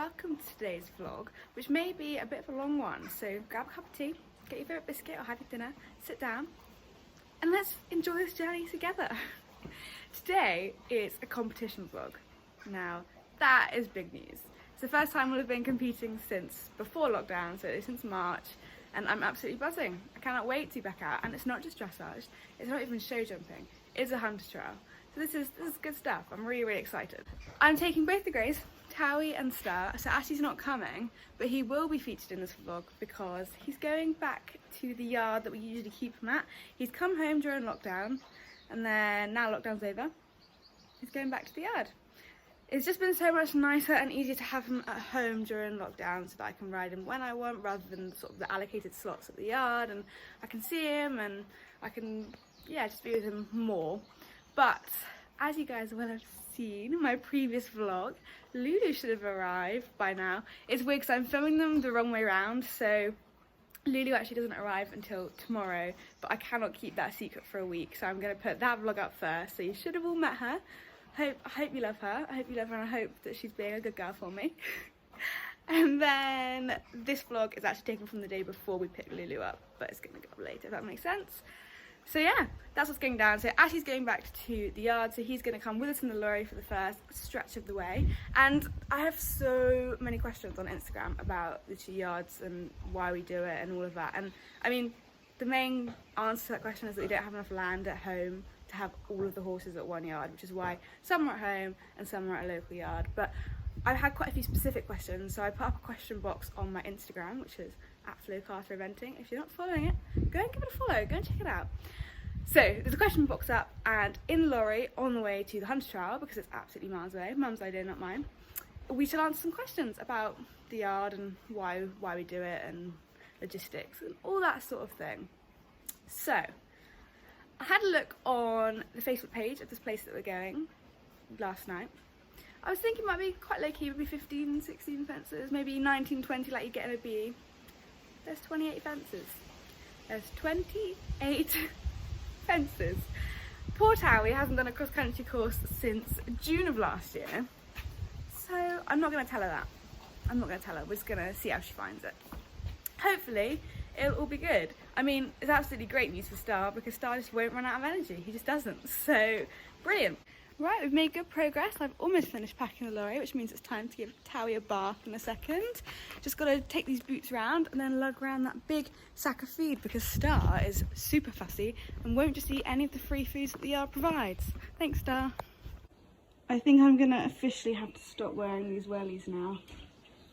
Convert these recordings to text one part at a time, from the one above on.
welcome to today's vlog, which may be a bit of a long one. So grab a cup of tea, get your favourite biscuit or have your dinner, sit down, and let's enjoy this journey together. Today is a competition vlog. Now, that is big news. It's the first time we'll have been competing since before lockdown, so since March, and I'm absolutely buzzing. I cannot wait to be back out, and it's not just dressage, it's not even show jumping, it's a hunter trail. So this is good stuff. I'm really excited. I'm taking both the greys, Towie and Star, so Ashley's not coming, but he will be featured in this vlog because he's going back to the yard that we usually keep him at. He's come home during lockdown, and then now lockdown's over, he's going back to the yard. It's just been so much nicer and easier to have him at home during lockdown so that I can ride him when I want rather than sort of the allocated slots at the yard, and I can see him and I can, yeah, just be with him more. But as you guys will have seen in my previous vlog, LULU should have arrived by now. It's weird because I'm filming them the wrong way around, so LULU actually doesn't arrive until tomorrow, but I cannot keep that secret for a week, so I'm going to put that vlog up first. So you should have all met her. I hope you love her. I hope you love her, and I hope that she's being a good girl for me. And then this vlog is actually taken from the day before we picked LULU up, but it's going to go up later, if that makes sense. So yeah, that's what's going down. So Ashley's going back to the yard, so he's going to come with us in the lorry for the first stretch of the way. And I have so many questions on Instagram about the two yards and why we do it and all of that. And I mean, the main answer to that question is that we don't have enough land at home to have all of the horses at one yard, which is why some are at home and some are at a local yard. But I've had quite a few specific questions, so I put up a question box on my Instagram, which is @FloCarterEventing. If you're not following it, go and give it a follow, go and check it out. So there's a question box up, and in the lorry on the way to the hunter trail, because it's absolutely miles away, Mum's idea, not mine, we should answer some questions about the yard and why we do it and logistics and all that sort of thing. So I had a look on the Facebook page of this place that we're going last night. I was thinking it might be quite low-key, maybe 15, 16 fences, maybe 19, 20 like you get in a bee. There's 28 fences. There's 28 fences. Poor Towie hasn't done a cross-country course since June of last year, so I'm not going to tell her that. I'm not going to tell her. We're just going to see how she finds it. Hopefully it'll all be good. I mean, it's absolutely great news for Star because Star just won't run out of energy. He just doesn't. So brilliant. Right, we've made good progress. I've almost finished packing the lorry, which means it's time to give Towie a bath in a second. Just got to take these boots round and then lug around that big sack of feed because Star is super fussy and won't just eat any of the free foods that the yard provides. Thanks, Star. I think I'm going to officially have to stop wearing these wellies now,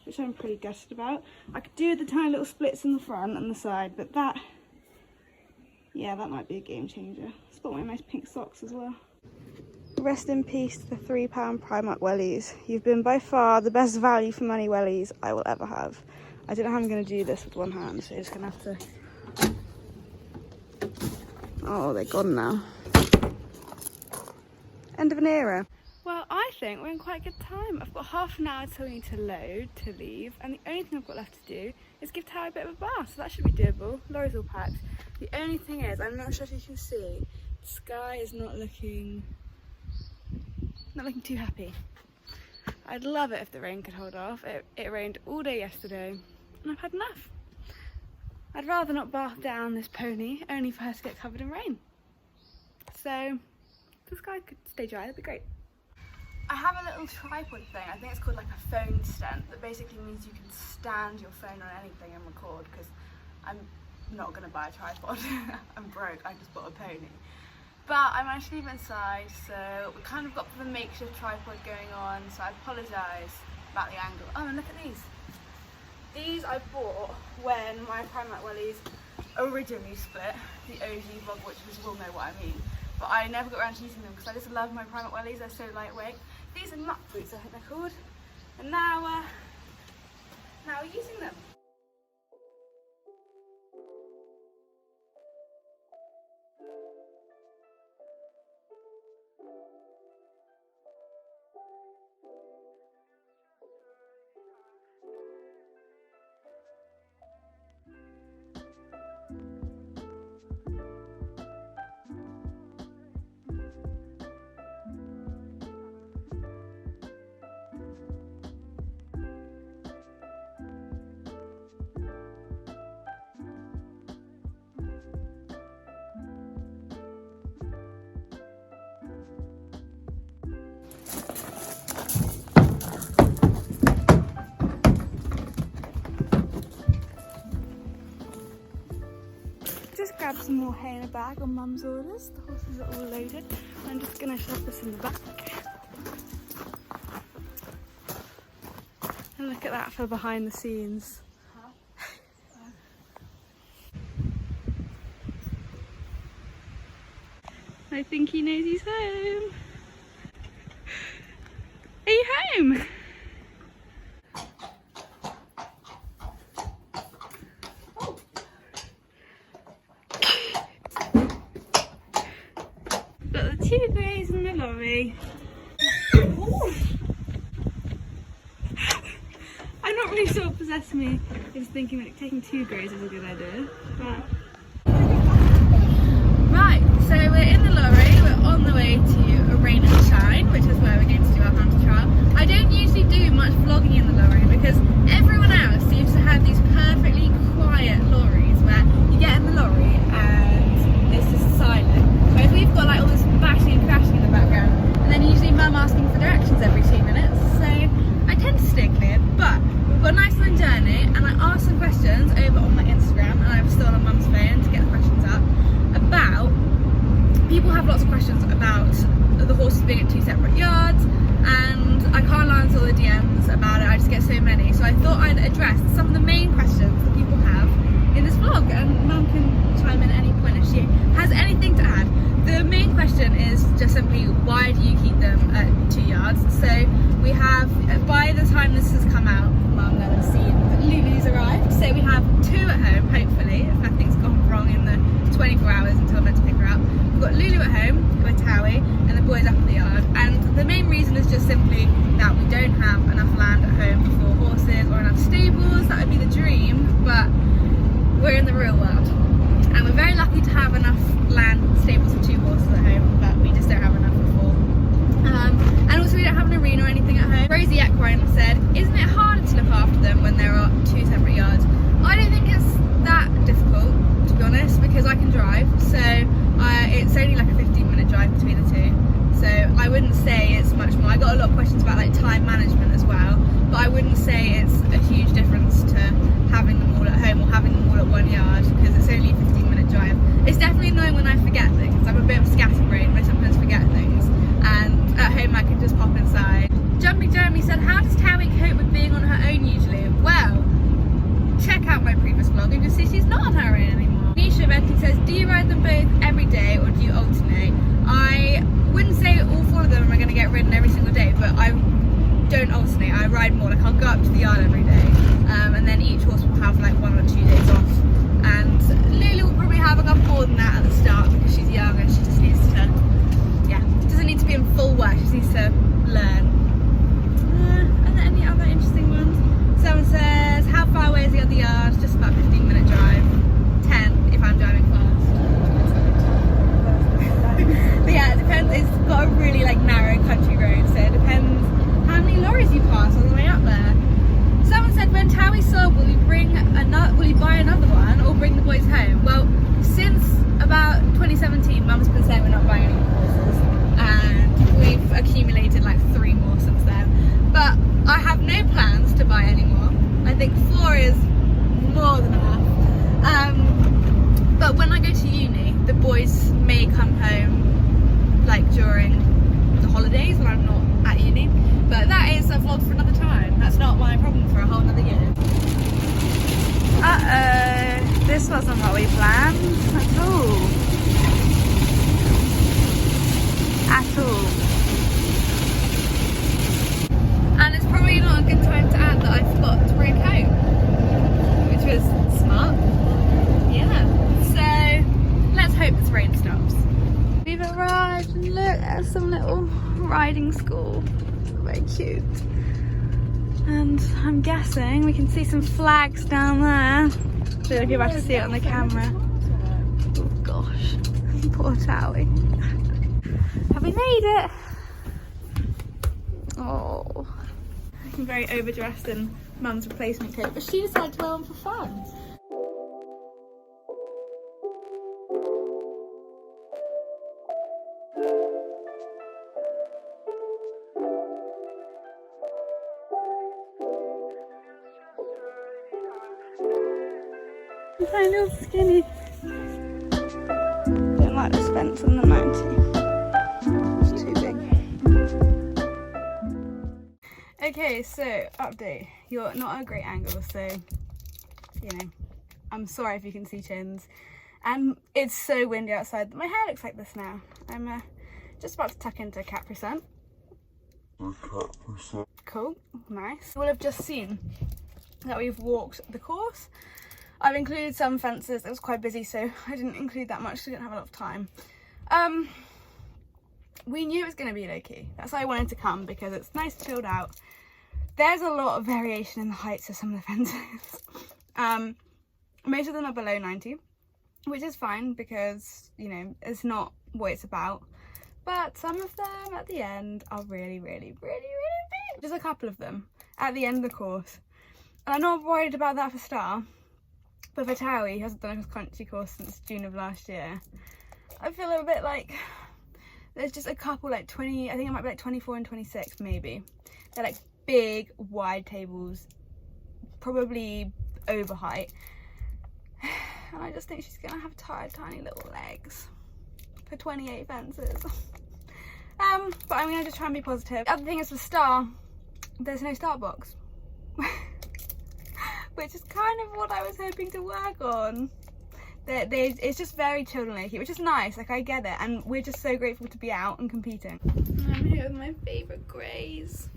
which I'm pretty gutted about. I could do the tiny little splits in the front and the side, but that might be a game changer. Spot my nice pink socks as well. Rest in peace to the £3 Primark wellies. You've been by far the best value for money wellies I will ever have. I don't know how I'm going to do this with one hand, so you're just going to have to... Oh, they're gone now. End of an era. Well, I think we're in quite a good time. I've got half an hour till we need to load to leave, and the only thing I've got left to do is give Towie a bit of a bath, so that should be doable. Lorry's all packed. The only thing is, I'm not sure if you can see, the sky is not looking too happy. I'd love it if the rain could hold off. It rained all day yesterday, and I've had enough. I'd rather not bath down this pony, only for her to get covered in rain. So, if the sky could stay dry, that'd be great. I have a little tripod thing, I think it's called like a phone stand, that basically means you can stand your phone on anything and record, because I'm not going to buy a tripod. I'm broke, I just bought a pony. But I managed to leave inside, so we kind of got the makeshift tripod going on, so I apologise about the angle. Oh, and look at these. These I bought when my Primark wellies originally split, the OG vlog, which you will know what I mean. But I never got around to using them because I just love my Primark wellies, they're so lightweight. These are muck boots, I think they're called. And now we're using them. some more hay in a bag on Mum's orders. The horses are all loaded. I'm just going to shove this in the back. And look at that for behind the scenes. I think he knows he's home. Are you home? Got the 2 greys in the lorry. I'm not really sure what possessed me. I was thinking like taking 2 greys is a good idea. But... Right, so we're in the lorry. We're on the way to Rain and Shine, which is where we're going to do our hamster trial. I don't usually do much vlogging in the lorry because everyone else seems to have these perfectly quiet lorries where you get in the lorry and it's just silent. Whereas we've got like all this bashing and crashing in the background, and then usually Mum asking for directions every 2 minutes. So I tend to stay clear, but we've got a nice long journey, and I asked some questions over on my Instagram, and I've stolen on Mum's phone to get the questions up about. People have lots of questions about the horses being at 2 separate yards, and I can't answer all the DMs about it. I just get so many, so I thought I'd address some of the main questions that people have in this vlog, and Mum can chime in at any point if she has anything to add. The main question is just simply, why do you keep them at 2 yards? So we have, by the time this has come out, Mum will have seen that Lulu's arrived. So we have 2 at home, hopefully, if nothing's gone wrong in the 24 hours until I'm meant to pick her up. We've got Lulu at home with Towie, and the boys up at the yard. And the main reason is just simply that we don't have enough land at home for horses or enough stables. That would be the dream, but we're in the real world. And we're very lucky to have enough land and stables for 2 horses at home, but we just don't have enough for 4. And also we don't have an arena or anything at home. Rosie Equine said, isn't it harder to look after them when there are 2 separate yards? I don't think it's that difficult, to be honest, because I can drive, so it's only like a 15-minute drive between the 2. So I wouldn't say it's much more. I got a lot of questions about like time management as well, but I wouldn't say it's a huge difference to having them all at home or having them all at 1 yard, because it's only a 15-minute drive. It's definitely annoying when I forget things. I'm a bit of a scatterbrain, I sometimes forget things, and at home I can just pop inside. Jumpy Jeremy said, how does Towie cope with being on her own usually? Well, check out my previous vlog and you'll see she's not on her own anymore. Nisha Betty says, do you ride them both every day or do you alternate? I wouldn't say all 4 of them are going to get ridden every single day, but I don't alternate. I ride more. Like I'll go up to the yard every day, and then each horse will have like 1 or 2 days off. And Lulu will probably have a couple more than that at the start because she's young and she just needs to, doesn't need to be in full work. She just needs to learn. Are there any other interesting ones? Someone says, how far away is the other yard? Just about a 15-minute drive. 10 if I'm driving fast. But yeah, it depends. It's got a really like narrow country road, so it depends how many lorries you pass on the way up there. Someone said, when Towie sold, will you buy another one or bring the boys home? Well, since about 2017, Mum's been saying we're not buying any more horses, and we've accumulated like 3 more since then. But I have no plans to buy any more. I think 4 is more than enough. But when I go to uni, the boys may come home like during the holidays when I'm not at uni. But that is a vlog for another time. That's not my problem for a whole another year. Uh-oh, this wasn't what we planned at all. At all. And it's probably not a good time to add that I forgot to bring a coat, which was smart. Yeah. So let's hope this rain stops. We've arrived and look, there's some little riding school. Very cute. And I'm guessing we can see some flags down there. I feel like you're about to see it on the camera. Oh gosh, poor Towie. Have we made it? Oh. I'm very overdressed in Mum's replacement coat, but she decided to wear one for fun. I'm a little skinny. fence than the 90. It's too big. Okay, so update. You're not at a great angle, so you know, I'm sorry if you can see chins. And it's so windy outside that my hair looks like this now. I'm just about to tuck into a Capri Sun. Cool, nice. You will have just seen that we've walked the course. I've included some fences. It was quite busy, so I didn't include that much, so I didn't have a lot of time. We knew it was going to be low-key. That's why I wanted to come, because it's nice chilled out. There's a lot of variation in the heights of some of the fences. Most of them are below 90, which is fine because, you know, it's not what it's about. But some of them at the end are really, really, really, really big. Just a couple of them at the end of the course. And I'm not worried about that for Star. But for Towie, who hasn't done a cross-country course since June of last year, I feel a bit like there's just a couple, like 20, I think it might be like 24 and 26 maybe. They're like big, wide tables, probably over height. And I just think she's gonna have tiny little legs for 28 fences. But I'm gonna just try and be positive. The other thing is for Star, there's no start box. Which is kind of what I was hoping to work on. It's just very chilled and low-key, which is nice, like I get it, and we're just so grateful to be out and competing. I'm here with my favourite greys,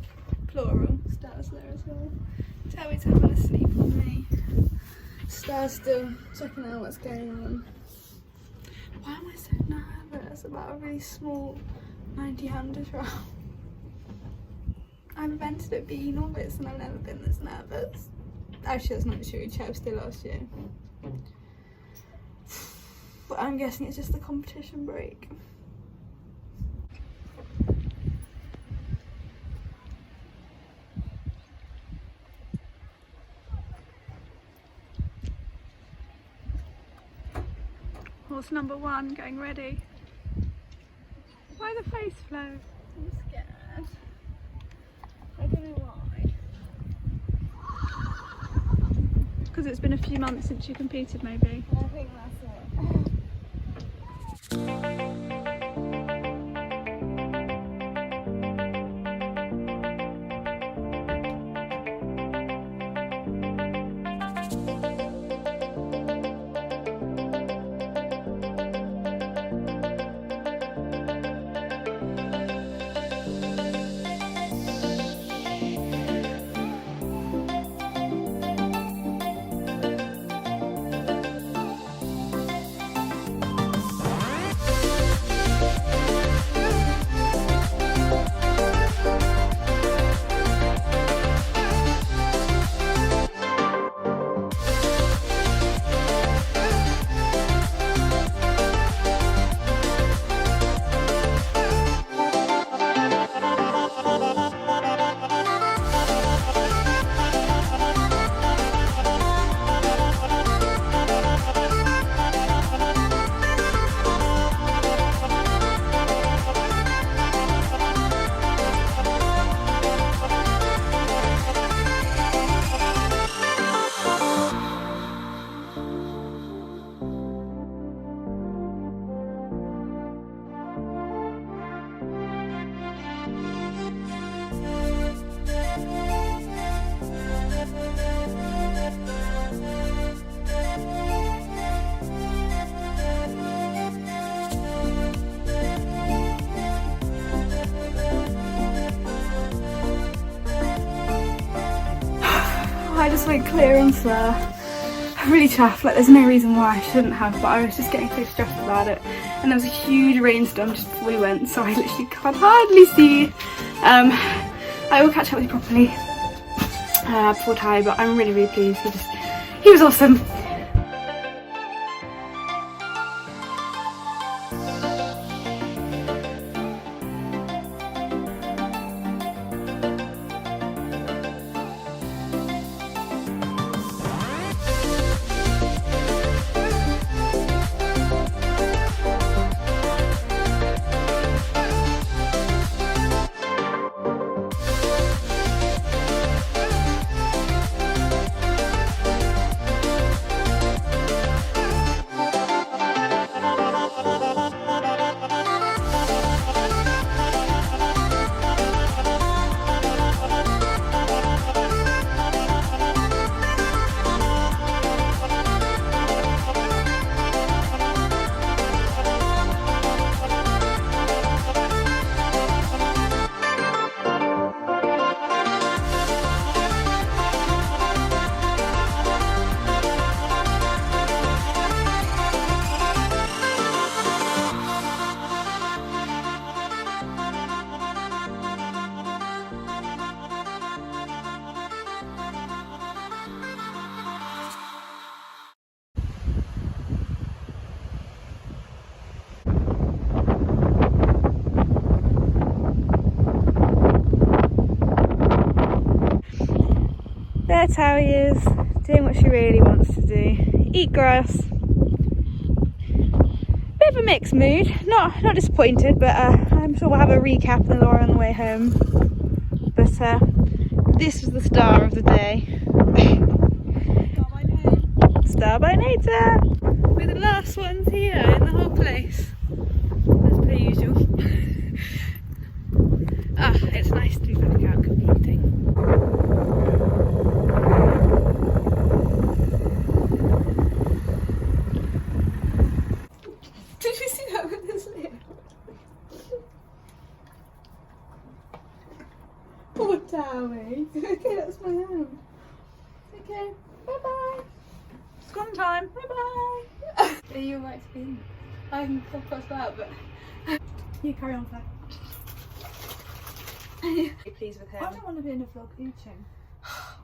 plural. Star's there as well. Towie's having a sleep on me. Star's still checking out what's going on. Why am I so nervous about a really small 90-handed trial? I've invented it being novice and I've never been this nervous. Actually, that's not true. Chep still last year. But I'm guessing it's just the competition break. Horse number 1 getting ready. Why the face flow? I'm scared. I don't know why. Because it's been a few months since you competed, maybe. I think that's it. I just went clear and slur. I'm really chuffed, like there's no reason why I shouldn't have, but I was just getting so stressed about it. And there was a huge rainstorm just before we went, so I literally could hardly see. I will catch up with you properly before Ty, but I'm really, really pleased. He was awesome. There Towie is, doing what she really wants to do. Eat grass. Bit of a mixed mood, not disappointed, but I'm sure we'll have a recap in the lorry on the way home. But this was the star of the day. Star by Nature! We're the last ones here in the whole place, as per usual. It's nice to be back out commuting. Did you see that with this lid? Poor Towie. Okay, that's my hand. Okay, bye bye. Scrum time. Bye bye. Are you alright to be in? I can cross out, but you carry on, Claire. Are you pleased with him? I don't want to be in a vlog eating.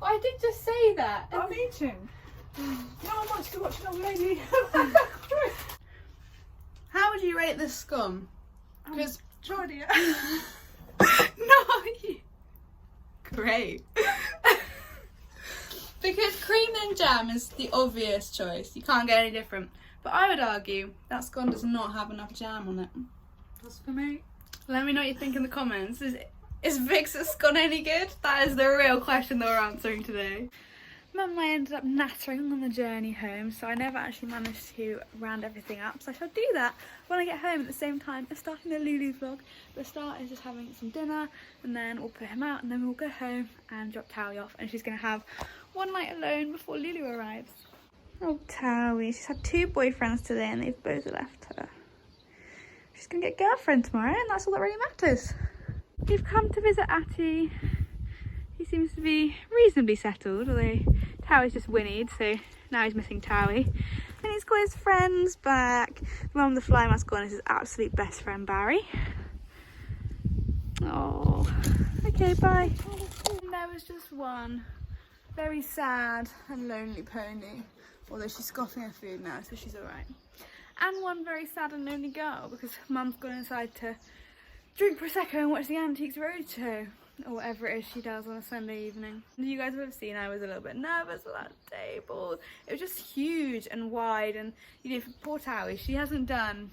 I did just say that. I'm eating. No, I want to watch an old lady. How would you rate this scum? Because tried it. No. Great. Because cream and jam is the obvious choice. You can't get any different. But I would argue that scone does not have enough jam on it. That's for me. Let me know what you think in the comments. Is Vic's scone any good? That is the real question that we're answering today. Mum and I ended up nattering on the journey home, so I never actually managed to round everything up. So I shall do that when I get home at the same time as starting the LULU vlog. The start is just having some dinner, and then we'll put him out, and then we'll go home and drop Towie off, and she's going to have one night alone before LULU arrives. Oh, Towie. She's had 2 boyfriends today, and they've both left her. She's going to get a girlfriend tomorrow, and that's all that really matters. We've come to visit Atty. He seems to be reasonably settled, although Towie's just whinnied, so now he's missing Towie. And he's got his friends back. The one with the fly mask on is his absolute best friend, Barry. Oh, okay, bye. There was just one very sad and lonely pony, although she's scoffing her food now, so she's alright. And one very sad and lonely girl, because Mum's gone inside to drink Prosecco and watch the Antiques Roadshow, or whatever it is she does on a Sunday evening. You guys have seen I was a little bit nervous at that table. It was just huge and wide, and you know, for poor Towie, she hasn't done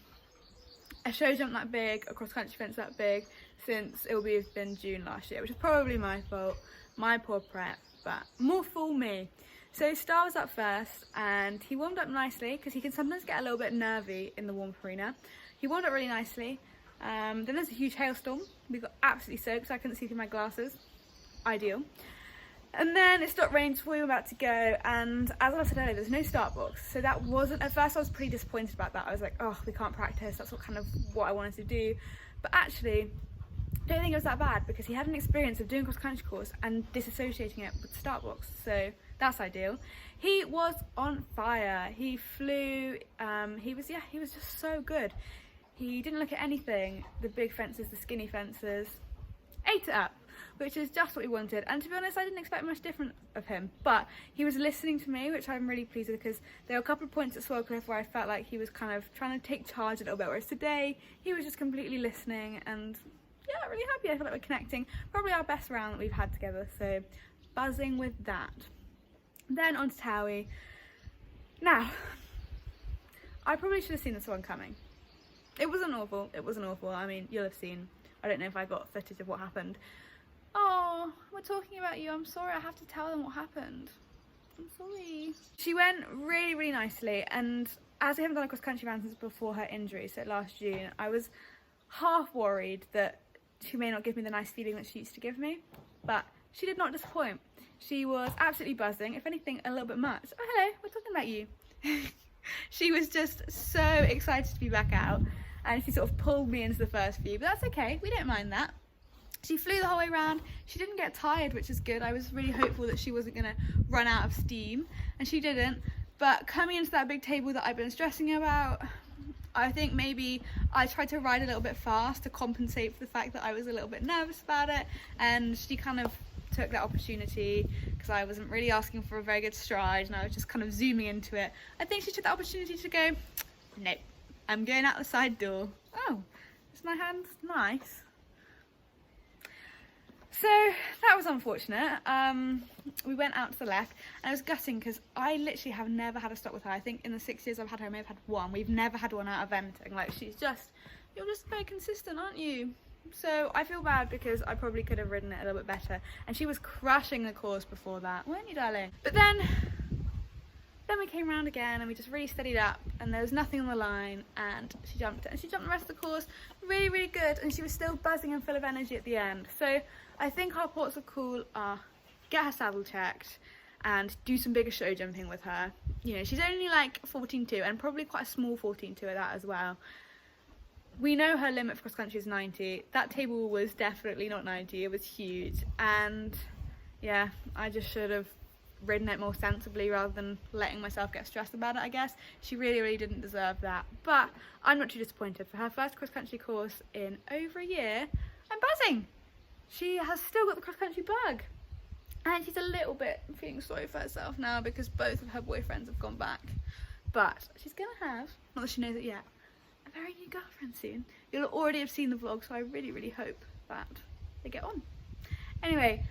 a show jump that big, a cross-country fence that big, since it will have been June last year, which is probably my fault, my poor prep, but more fool me. So Star was up first, and he warmed up nicely, because he can sometimes get a little bit nervy in the warm arena. He warmed up really nicely. Then there's a huge hailstorm. We got absolutely soaked, so I couldn't see through my glasses. Ideal. And then it stopped raining before we were about to go, and as I said earlier, there's no start box. So that wasn't, at first I was pretty disappointed about that. I was like, oh, we can't practice. That's what I wanted to do. But actually, I don't think it was that bad, because he had an experience of doing cross-country course and disassociating it with the start box. So that's ideal. He was on fire. He flew. He was just so good. He didn't look at anything, the big fences, the skinny fences, ate it up, which is just what we wanted. And to be honest, I didn't expect much different of him, but he was listening to me, which I'm really pleased with, because there were a couple of points at Swell Cliff where I felt like he was kind of trying to take charge a little bit, whereas today he was just completely listening, and yeah, really happy. I feel like we're connecting. Probably our best round that we've had together, so buzzing with that. Then on to Towie. Now, I probably should have seen this one coming. It wasn't awful. I mean, you'll have seen. I don't know if I got footage of what happened. Oh, we're talking about you. I'm sorry, I have to tell them what happened. I'm sorry. She went really, really nicely, and as we haven't done a cross-country round since before her injury, so last June, I was half worried that she may not give me the nice feeling that she used to give me, but she did not disappoint. She was absolutely buzzing, if anything, a little bit much. Oh, hello, we're talking about you. She was just so excited to be back out, and she sort of pulled me into the first few, but that's okay, we don't mind that. She flew the whole way around. She didn't get tired, which is good. I was really hopeful that she wasn't going to run out of steam, and she didn't. But coming into that big table that I've been stressing about, I think maybe I tried to ride a little bit fast to compensate for the fact that I was a little bit nervous about it, and she kind of took that opportunity, because I wasn't really asking for a very good stride and I was just kind of zooming into it. I think she took the opportunity to go, nope, I'm going out the side door. Oh, is my hand nice? So that was unfortunate. We went out to the left and it was gutting because I literally have never had a stop with her. I think in the 6 years I've had her, I may have had one. We've never had one out of eventing. Like, you're just very consistent, aren't you? So I feel bad because I probably could have ridden it a little bit better. And she was crushing the course before that, weren't you, darling? But then we came around again and we just really steadied up and there was nothing on the line and she jumped it. And she jumped the rest of the course really, really good, and she was still buzzing and full of energy at the end. So I think our ports of call are get her saddle checked and do some bigger show jumping with her. You know, she's only like 14.2 and probably quite a small 14.2 at that as well. We know her limit for cross country is 90. That table was definitely not 90, it was huge. And yeah, I just should have ridden it more sensibly rather than letting myself get stressed about it, I guess. She really, really didn't deserve that. But I'm not too disappointed. For her first cross country course in over a year, I'm buzzing. She has still got the cross country bug. And she's a little bit feeling sorry for herself now because both of her boyfriends have gone back. But she's gonna have, not that she knows it yet, a very new girlfriend soon. You'll already have seen the vlog, so I really, really hope that they get on. Anyway,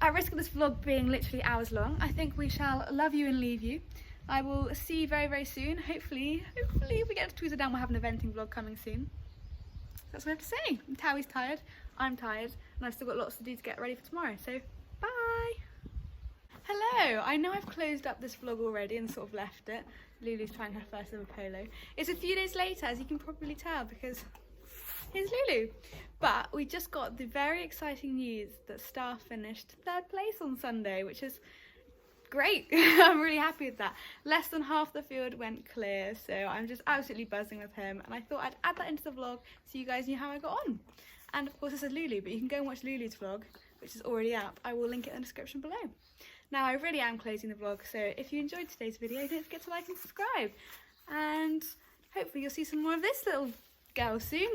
at risk of this vlog being literally hours long, I think we shall love you and leave you. I will see you very, very soon. Hopefully if we get to tweeze it down, we'll have an eventing vlog coming soon. That's what I have to say. Towie's tired, I'm tired, and I've still got lots to do to get ready for tomorrow, so bye! Hello! I know I've closed up this vlog already and sort of left it. Lulu's trying her first ever polo. It's a few days later, as you can probably tell, because here's Lulu. But we just got the very exciting news that Star finished 3rd place on Sunday, which is great. I'm really happy with that. Less than half the field went clear, so I'm just absolutely buzzing with him. And I thought I'd add that into the vlog so you guys knew how I got on. And of course this is Lulu, but you can go and watch Lulu's vlog, which is already up. I will link it in the description below. Now I really am closing the vlog, so if you enjoyed today's video, don't forget to like and subscribe. And hopefully you'll see some more of this little girl soon.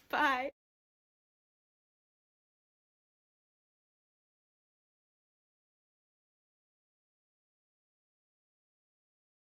Bye.